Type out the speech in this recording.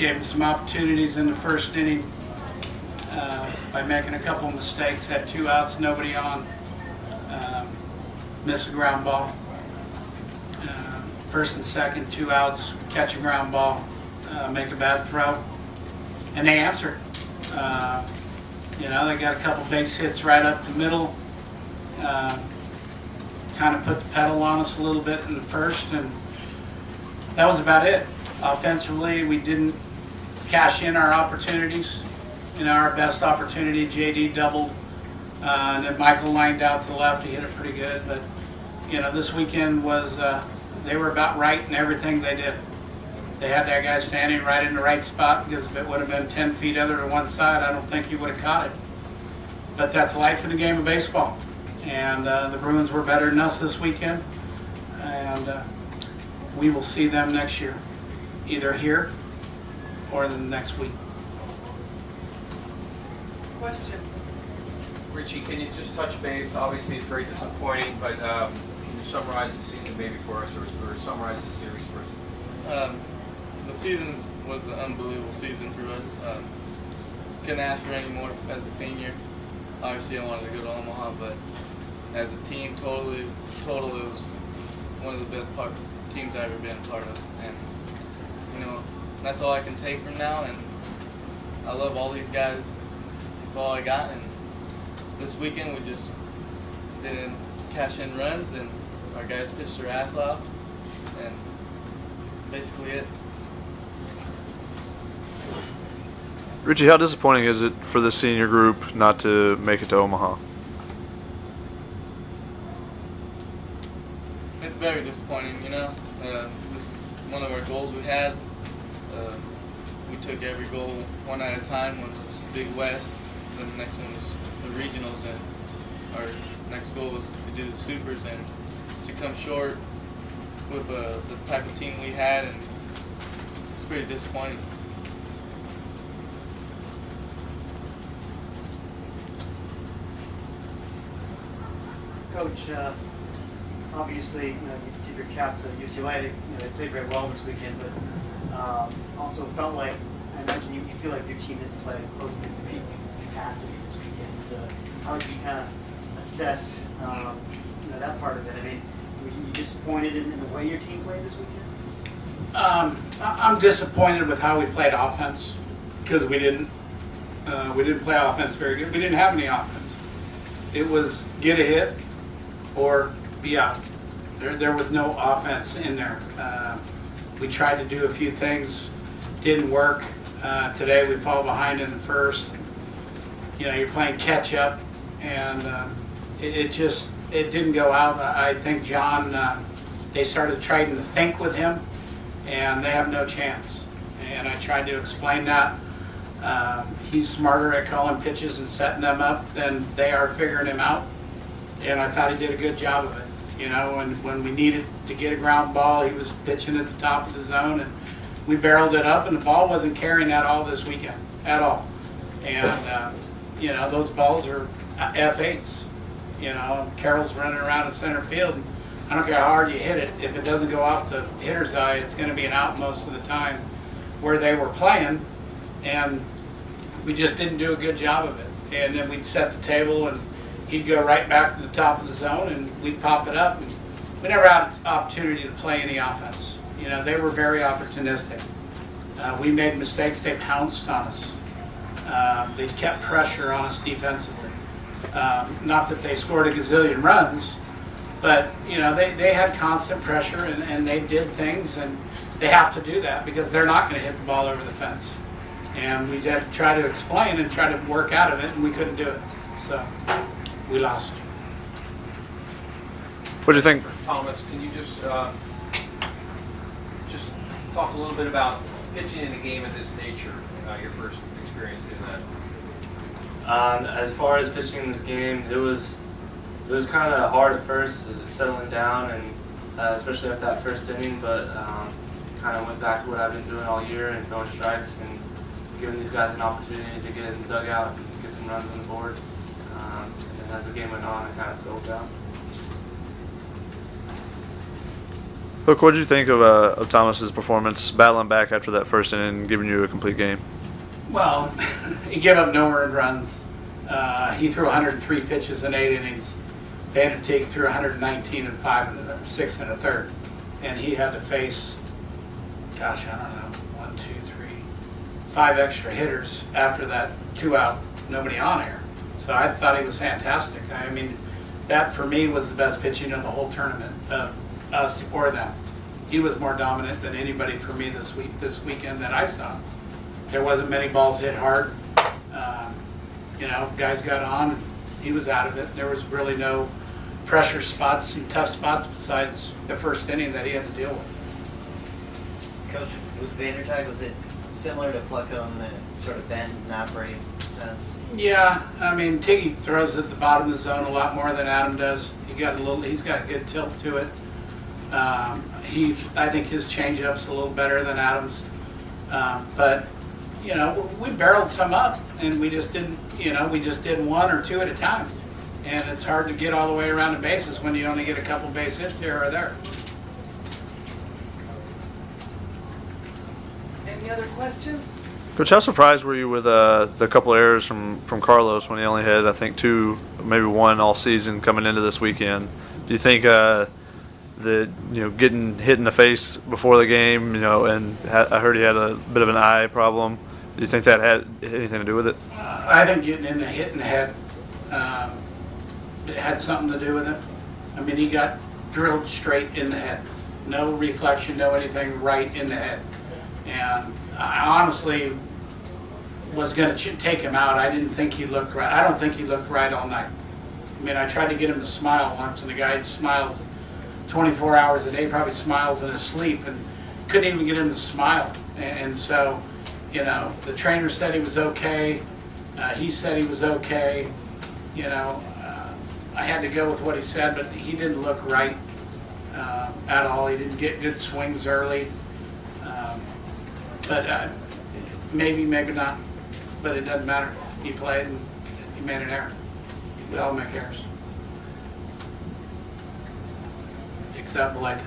Gave him some opportunities in the first inning by making a couple of mistakes. Had 2 outs, nobody on. Missed a ground ball. First and second, 2 outs, catch a ground ball, make a bad throw, and they answered. They got a couple base hits right up the middle. Kind of put the pedal on us a little bit in the first, and that was about it. Offensively, we didn't cash in our opportunities. Our best opportunity, JD doubled, and then Michael lined out to the left. He hit it pretty good, but this weekend was they were about right in everything they did. They had that guy standing right in the right spot, because if it would have been 10 feet other to one side, I don't think he would have caught it. But that's life in the game of baseball. And the Bruins were better than us this weekend. And we will see them next year, either here or the next week. Question. Richie, can you just touch base? Obviously, it's very disappointing, but can you summarize the season maybe for us, or summarize the series for us? The season was an unbelievable season for us. Couldn't ask for any more as a senior. Obviously, I wanted to go to Omaha, but as a team, total, it was one of the best teams I've ever been a part of. And, that's all I can take from now. And I love all these guys with all I got. And this weekend, we just didn't cash in runs, and our guys pitched their ass off. And basically it. Richie, how disappointing is it for the senior group not to make it to Omaha? It's very disappointing, This is one of our goals we had. We took every goal one at a time. One was Big West, then the next one was the regionals, and our next goal was to do the supers, and to come short with the type of team we had, and it's pretty disappointing. Coach, obviously, you tip your cap to UCLA. They played very well this weekend, but also felt like, I imagine you feel like your team didn't play close to peak capacity this weekend. How would you kind of assess, that part of it? I mean, were you disappointed in the way your team played this weekend? I'm disappointed with how we played offense, because we didn't play offense very good. We didn't have any offense. It was get a hit or be out. There was no offense in there. We tried to do a few things, didn't work. Today we fall behind in the first. You're playing catch up, and it didn't go out. I think John, they started trying to think with him, and they have no chance. And I tried to explain that. He's smarter at calling pitches and setting them up than they are figuring him out. And I thought he did a good job of it. And when we needed to get a ground ball, he was pitching at the top of the zone, and we barreled it up, and the ball wasn't carrying that all this weekend at all. And those balls are F8s. Carroll's running around in center field. And I don't care how hard you hit it. If it doesn't go off the hitter's eye, it's going to be an out most of the time where they were playing. And we just didn't do a good job of it. And then we'd set the table, and he'd go right back to the top of the zone, and we'd pop it up. And we never had an opportunity to play any offense. They were very opportunistic. We made mistakes. They pounced on us. They kept pressure on us defensively. Not that they scored a gazillion runs, but they had constant pressure, and they did things, and they have to do that because they're not going to hit the ball over the fence. And we had to try to explain and try to work out of it, and we couldn't do it. So we lost. What do you think? Thomas, can you just talk a little bit about pitching in a game of this nature, your first experience doing that? As far as pitching in this game, it was kind of hard at first, settling down, and especially after that first inning, but kind of went back to what I've been doing all year and throwing strikes and giving these guys an opportunity to get in the dugout and get some runs on the board. And as the game went on, it kind of slowed down. Look, what did you think of Thomas's performance, battling back after that first inning, giving you a complete game? Well, he gave up no earned runs. He threw 103 pitches in 8 innings. They had to take through 119 and 6 and a third. And he had to face, gosh, I don't know, 1, 2, 3, 5 extra hitters after that 2-out, nobody on air. So I thought he was fantastic. I mean, that for me was the best pitching of the whole tournament, us or them. He was more dominant than anybody for me this weekend that I saw. There wasn't many balls hit hard. Guys got on, and he was out of it. There was really no pressure spots and tough spots besides the first inning that he had to deal with. Coach, with Vandertag, was it similar to Pleco in the sort of bend, not break sense? Yeah, I mean, Tiggy throws at the bottom of the zone a lot more than Adam does. He's got good tilt to it. I think his changeup's a little better than Adam's. But we barreled some up, and we just did 1 or 2 at a time. And it's hard to get all the way around the bases when you only get a couple base hits here or there. Any other questions? Coach, how surprised were you with the couple errors from Carlos when he only had, I think, 2, maybe 1 all season coming into this weekend? Do you think getting hit in the face before the game, and I heard he had a bit of an eye problem. Do you think that had anything to do with it? I think getting hit in the head it had something to do with it. I mean, he got drilled straight in the head. No reflection, no anything, right in the head. And I honestly was going to take him out. I didn't think he looked right. I don't think he looked right all night. I mean, I tried to get him to smile once, and the guy smiles 24 hours a day, probably smiles in his sleep, and couldn't even get him to smile. And so, the trainer said he was okay. He said he was okay. I had to go with what he said, but he didn't look right at all. He didn't get good swings early. But maybe not. But it doesn't matter. He played and he made an error. We all make errors. Except Malika.